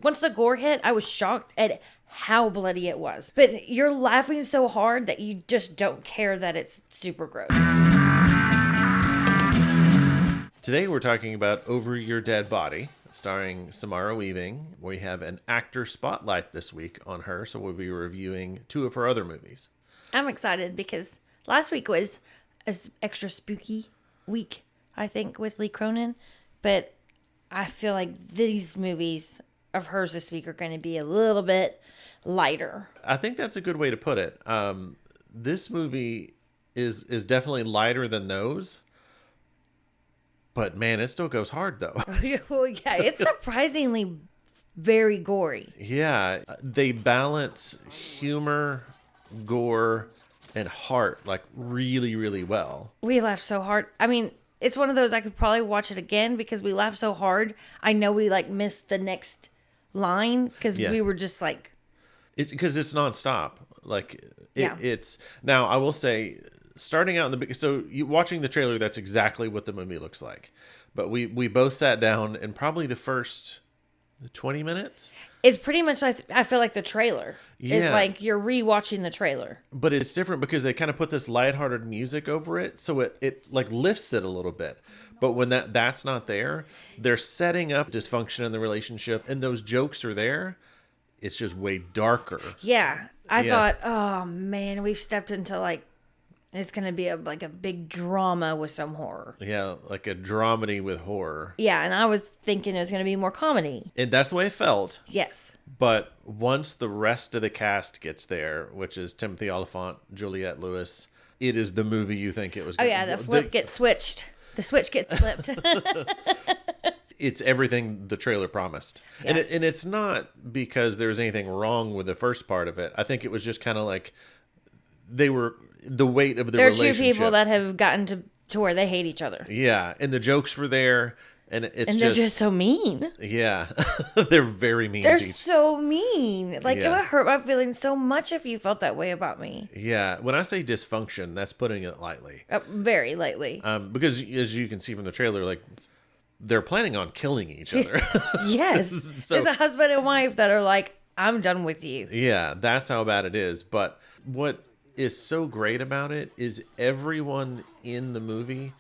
Once the gore hit, I was shocked at how bloody it was. But you're laughing so hard that you just don't care that it's super gross. Today we're talking about Over Your Dead Body, starring Samara Weaving. We have an actor spotlight this week on her, so we'll be reviewing 2 of her other movies. I'm excited because last week was an extra spooky week, I think, with Lee Cronin. But I feel like these movies of hers this week are going to be a little bit lighter. I think that's a good way to put it. This movie is definitely lighter than those. But man, it still goes hard though. Well, yeah, it's surprisingly very gory. Yeah, they balance humor, gore, and heart like really, really well. We laughed so hard. I mean, it's one of those I could probably watch it again because we laughed so hard. I know we missed the next line because we were just like... It's because it's nonstop. Yeah. It's... Now, I will say... Starting out in the so you watching the trailer, that's exactly what the movie looks like. But we both sat down and probably the first 20 minutes. It's pretty much like I feel like the trailer. Yeah. It's like you're rewatching the trailer. But it's different because they kind of put this lighthearted music over it, so it like lifts it a little bit. But when that's not there, they're setting up dysfunction in the relationship, and those jokes are there. It's just way darker. Yeah, I thought, oh man, we've stepped into it's going to be a big drama with some horror. Yeah, like a dramedy with horror. Yeah, and I was thinking it was going to be more comedy. And that's the way it felt. Yes. But once the rest of the cast gets there, which is Timothy Olyphant, Juliette Lewis, it is the movie you think it was going to be. Oh, yeah, the flip gets switched. The switch gets flipped. It's everything the trailer promised. Yeah. And it's not because there's anything wrong with the first part of it. I think it was just kind of like they were... the weight of the relationship. There are 2 people that have gotten to where they hate each other. Yeah, and the jokes were there, and they're just so mean. Yeah, they're very mean. They're so mean. It would hurt my feelings so much if you felt that way about me. Yeah, when I say dysfunction, that's putting it lightly. Very lightly. Because as you can see from the trailer, they're planning on killing each other. Yes. So, there's a husband and wife that are like, I'm done with you. Yeah, that's how bad it is. But what is so great about it is everyone in the movie,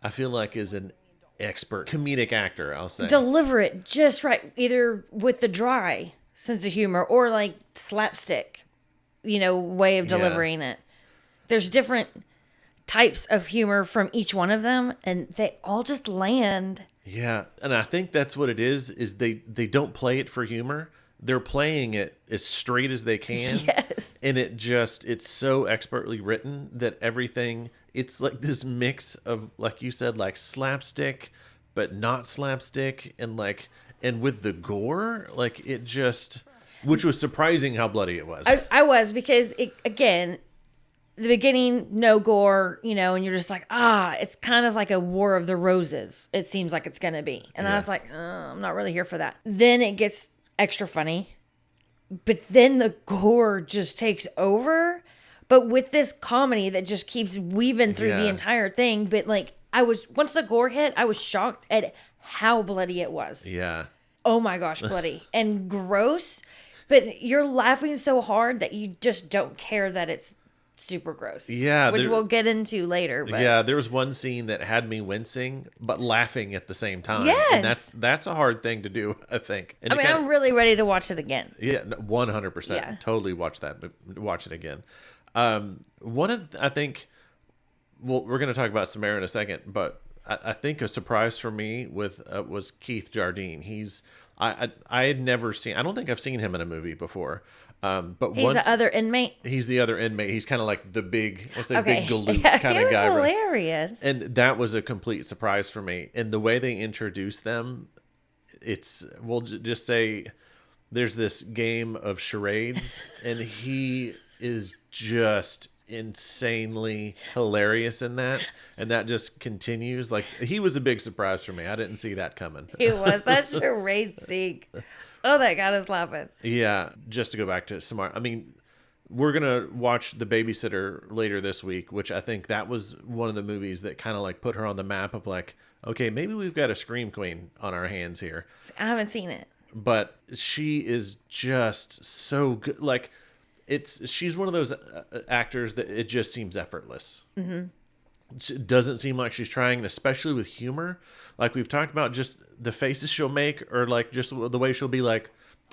I feel like, is an expert comedic actor, I'll say. Deliver it just right, either with the dry sense of humor or slapstick, way of delivering it. There's different types of humor from each one of them, and they all just land. Yeah, and I think that's what it is they don't play it for humor. They're playing it as straight as they can. Yes. And it's so expertly written that everything, it's like this mix of, like you said, slapstick, but not slapstick. And with the gore, it just, which was surprising how bloody it was. I was, because again, the beginning, no gore, and you're just like, it's kind of like a War of the Roses. It seems like it's going to be. And I was like, I'm not really here for that. Then it gets extra funny, but then the gore just takes over, but with this comedy that just keeps weaving through the entire thing. But once the gore hit, I was shocked at how bloody it was. Yeah. Oh my gosh, bloody and gross, but you're laughing so hard that you just don't care that it's super gross. Yeah. Which we'll get into later. But. Yeah, there was one scene that had me wincing, but laughing at the same time. Yes. And that's a hard thing to do, I think. And I'm really ready to watch it again. Yeah, 100%. Yeah. Totally watch it again. I think, well, we're going to talk about Samara in a second, but I think a surprise for me was Keith Jardine. I had never seen, I don't think I've seen him in a movie before. But he's the other inmate. He's the other inmate. He's kind of like the big, big galoot kind he of was guy. Hilarious. Right? And that was a complete surprise for me. And the way they introduced them, we'll just say there's this game of charades, and he is just insanely hilarious in that, and that just continues. He was a big surprise for me. I didn't see that coming. He was. That charade scene. Oh, that got us laughing. Yeah, just to go back to Samara. I mean, we're going to watch The Babysitter later this week, which I think that was one of the movies that kind of put her on the map of okay, maybe we've got a Scream Queen on our hands here. I haven't seen it. but she is just so good. Like, she's one of those actors that it just seems effortless. It doesn't seem like she's trying, especially with humor. Like we've talked about, just the faces she'll make, or like just the way she'll be like,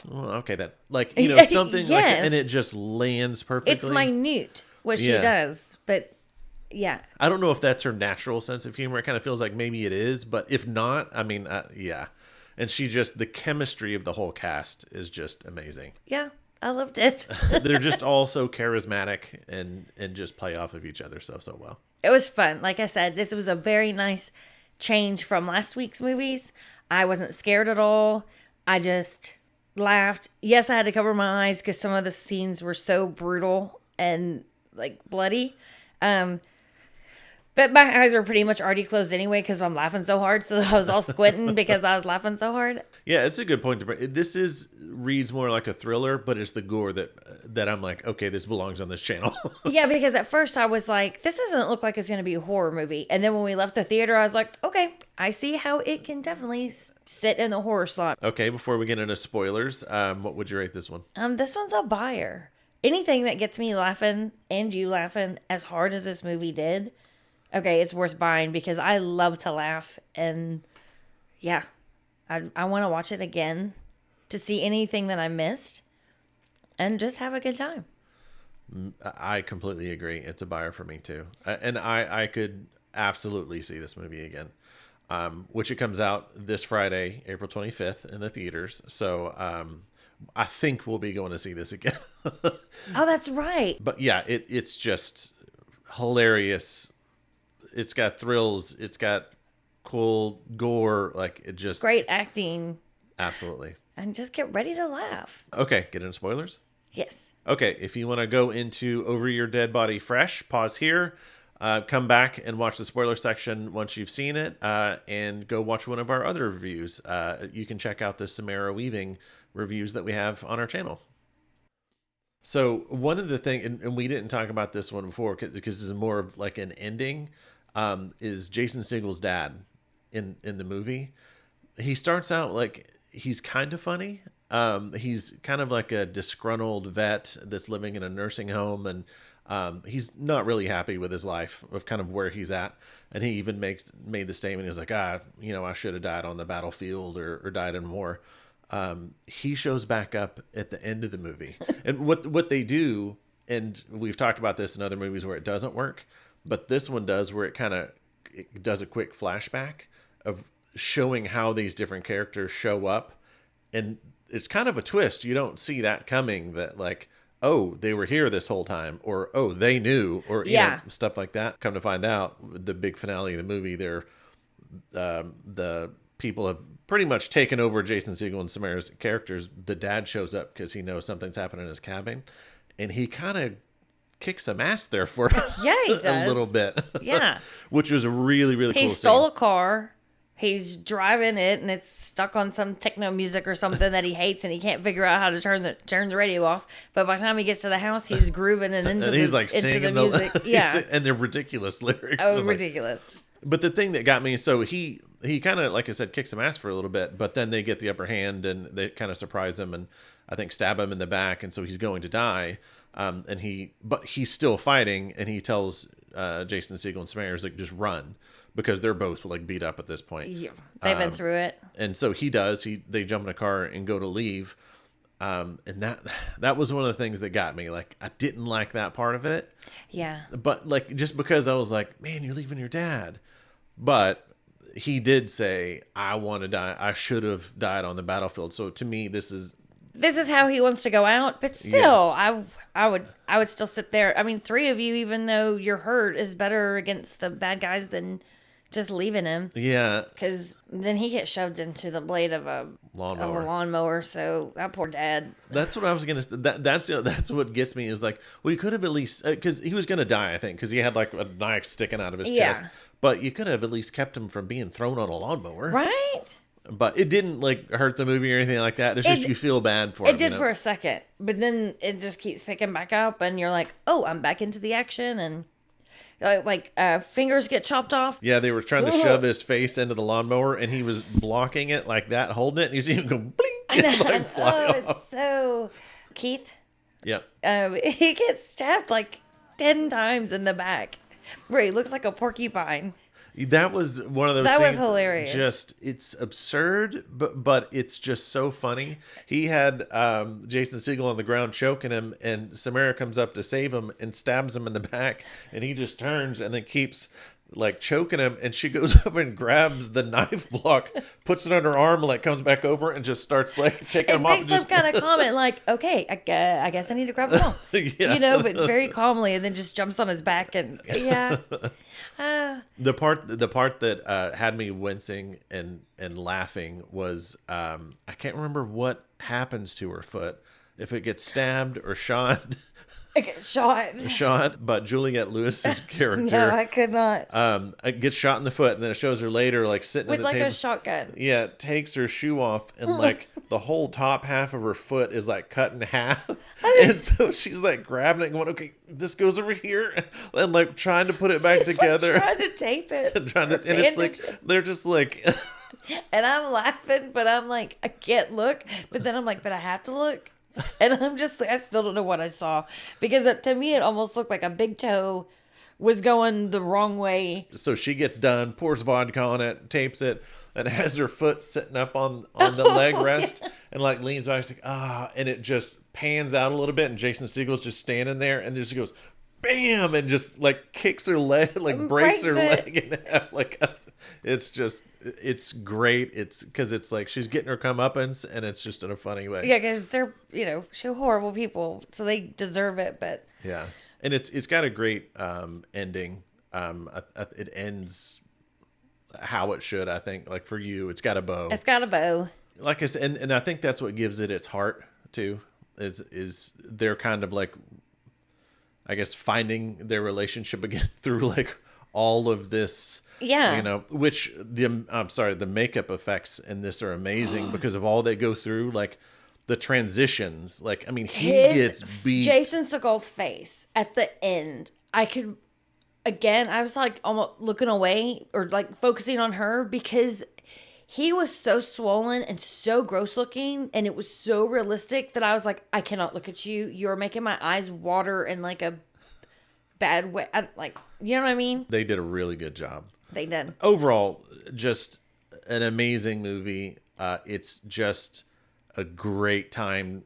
oh, okay, that, like, you know, something like that, and it just lands perfectly. It's minute what she does, but yeah. I don't know if that's her natural sense of humor. It kind of feels like maybe it is, but if not, I mean, yeah. And the chemistry of the whole cast is just amazing. Yeah, I loved it. They're just all so charismatic and just play off of each other so well. It was fun. Like I said, this was a very nice change from last week's movies. I wasn't scared at all. I just laughed. Yes, I had to cover my eyes because some of the scenes were so brutal and like bloody. But my eyes were pretty much already closed anyway because I'm laughing so hard. So I was all squinting because I was laughing so hard. Yeah, it's a good point to bring. This reads more like a thriller, but it's the gore that I'm like, okay, this belongs on this channel. Yeah, because at first I was like, this doesn't look like it's going to be a horror movie. And then when we left the theater, I was like, okay, I see how it can definitely sit in the horror slot. Okay, before we get into spoilers, what would you rate this one? This one's a buyer. Anything that gets me laughing and you laughing as hard as this movie did, okay, it's worth buying because I love to laugh. And yeah, I want to watch it again to see anything that I missed and just have a good time. I completely agree. It's a buyer for me too. And I could absolutely see this movie again, which it comes out this Friday, April 25th in the theaters. So I think we'll be going to see this again. Oh, that's right. But yeah, it's just hilarious. It's got thrills. It's got cool gore. Like, it just... Great acting. Absolutely. And just get ready to laugh. Okay, get into spoilers? Yes. Okay, if you want to go into Over Your Dead Body fresh, pause here. Come back and watch the spoiler section once you've seen it. And go watch one of our other reviews. You can check out the Samara Weaving reviews that we have on our channel. So one of the things, and we didn't talk about this one before because this is more of like an ending, is Jason Segel's dad in the movie. He starts out like he's kind of funny. He's kind of like a disgruntled vet that's living in a nursing home, and he's not really happy with his life of kind of where he's at. And he even made the statement, he was like, I should have died on the battlefield or died in war. He shows back up at the end of the movie. And what they do, and we've talked about this in other movies where it doesn't work, but this one does, where it does a quick flashback of showing how these different characters show up. And it's kind of a twist. You don't see that coming, that like, oh, they were here this whole time, or, oh, they knew, or you know, stuff like that. Come to find out, the big finale of the movie, the people have pretty much taken over Jason Segel and Samara's characters. The dad shows up because he knows something's happening in his cabin, and he kind of kicks some ass there for he does. a little bit. Yeah. Which was a really, really cool scene. He stole a car. He's driving it, and it's stuck on some techno music or something that he hates, and he can't figure out how to turn the radio off. But by the time he gets to the house, he's grooving and into and he's like singing the music. Yeah, and they're ridiculous lyrics. Oh, ridiculous! But the thing that got me, so he kind of, like I said, kicks some ass for a little bit, but then they get the upper hand and they kind of surprise him and I think stab him in the back, and so he's going to die. But he's still fighting, and he tells Jason Segel and Samara, like, just run, because they're both like beat up at this point. Yeah, they've been through it. And so he does. They jump in a car and go to leave. And that was one of the things that got me. Like, I didn't like that part of it. Yeah. But like, just because I was like, man, you're leaving your dad. But he did say, I want to die. I should have died on the battlefield. So to me, this is how he wants to go out. But still, yeah. I would still sit there. I mean, 3 of you, even though you're hurt, is better against the bad guys than just leaving him. Yeah. Because then he gets shoved into the blade of a lawnmower. So that poor dad. That's what I was going to say. That's what gets me, is like, well, you could have at least, because he was going to die, I think, because he had like a knife sticking out of his chest. But you could have at least kept him from being thrown on a lawnmower. Right? But it didn't like hurt the movie or anything like that. It's just you feel bad for him. It did for a second, but then it just keeps picking back up, and you're like, "Oh, I'm back into the action." And fingers get chopped off. Yeah, they were trying to shove his face into the lawnmower, and he was blocking it like that, holding it, and you see him go bling. like fly off. It's so Keith. Yep. He gets stabbed like 10 times in the back, where he looks like a porcupine. That was one of those That was scenes, hilarious. Just, it's absurd, but it's just so funny. He had Jason Segel on the ground choking him, and Samara comes up to save him and stabs him in the back, and he just turns and then keeps like choking him, and she goes over and grabs the knife block, puts it on her arm, like comes back over and just starts like taking him off. Makes some kind of comment like, okay, I guess I need to grab him off. Yeah. But very calmly, and then just jumps on his back and The part that had me wincing and laughing was I can't remember what happens to her foot, if it gets stabbed or shot. I get shot. But Juliette Lewis's character, No, I could not. Gets shot in the foot, and then it shows her later like sitting With at the like table. a shotgun. Yeah, takes her shoe off, and like the whole top half of her foot is like cut in half, and so she's like grabbing it, and going, "Okay, this goes over here," and like trying to put it back together, like trying to tape it, and it's like they're just like. And I'm laughing, but I'm like, I can't look. But then I'm like, but I have to look. And I still don't know what I saw. Because to me, it almost looked like a big toe was going the wrong way. So she gets done, pours vodka on it, tapes it, and has her foot sitting up on the leg rest, and like leans back, she's like, and it just pans out a little bit, and Jason Segel's just standing there, and just goes, bam, and just like kicks her leg, like breaks her leg in half. Like, it's great. It's because it's like she's getting her comeuppance, and it's just in a funny way. Yeah, because they're, horrible people, so they deserve it, but. Yeah. And it's got a great ending. It ends how it should, I think. Like for you, it's got a bow. It's got a bow. Like I said, and I think that's what gives it its heart too. Is they're kind of like, I guess, finding their relationship again through like all of this. Yeah. Which the makeup effects in this are amazing because of all they go through, like the transitions. Like, I mean, he gets beat. Jason Segel's face at the end, I was like almost looking away or like focusing on her because he was so swollen and so gross looking, and it was so realistic that I was like, I cannot look at you. You're making my eyes water in like a bad way. You know what I mean? They did a really good job. They did. Overall, just an amazing movie. It's just a great time.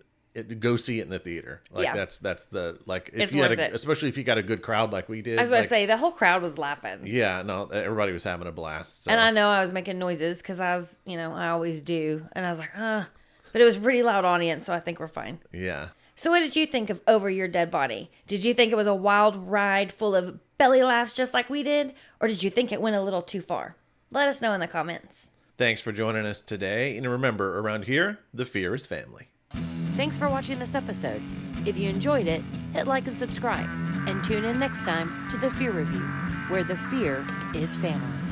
Go see it in the theater. Like yeah. that's the like if it's you worth had it. Especially if you got a good crowd like we did. I was going to say the whole crowd was laughing. Yeah, no, everybody was having a blast. So. And I know I was making noises because I was, I always do, and I was like, but it was a pretty loud audience, so I think we're fine. Yeah. So what did you think of Over Your Dead Body? Did you think it was a wild ride full of belly laughs just like we did? Or did you think it went a little too far? Let us know in the comments. Thanks for joining us today. And remember, around here, the fear is family. Thanks for watching this episode. If you enjoyed it, hit like and subscribe. And tune in next time to The Fear Review, where the fear is family.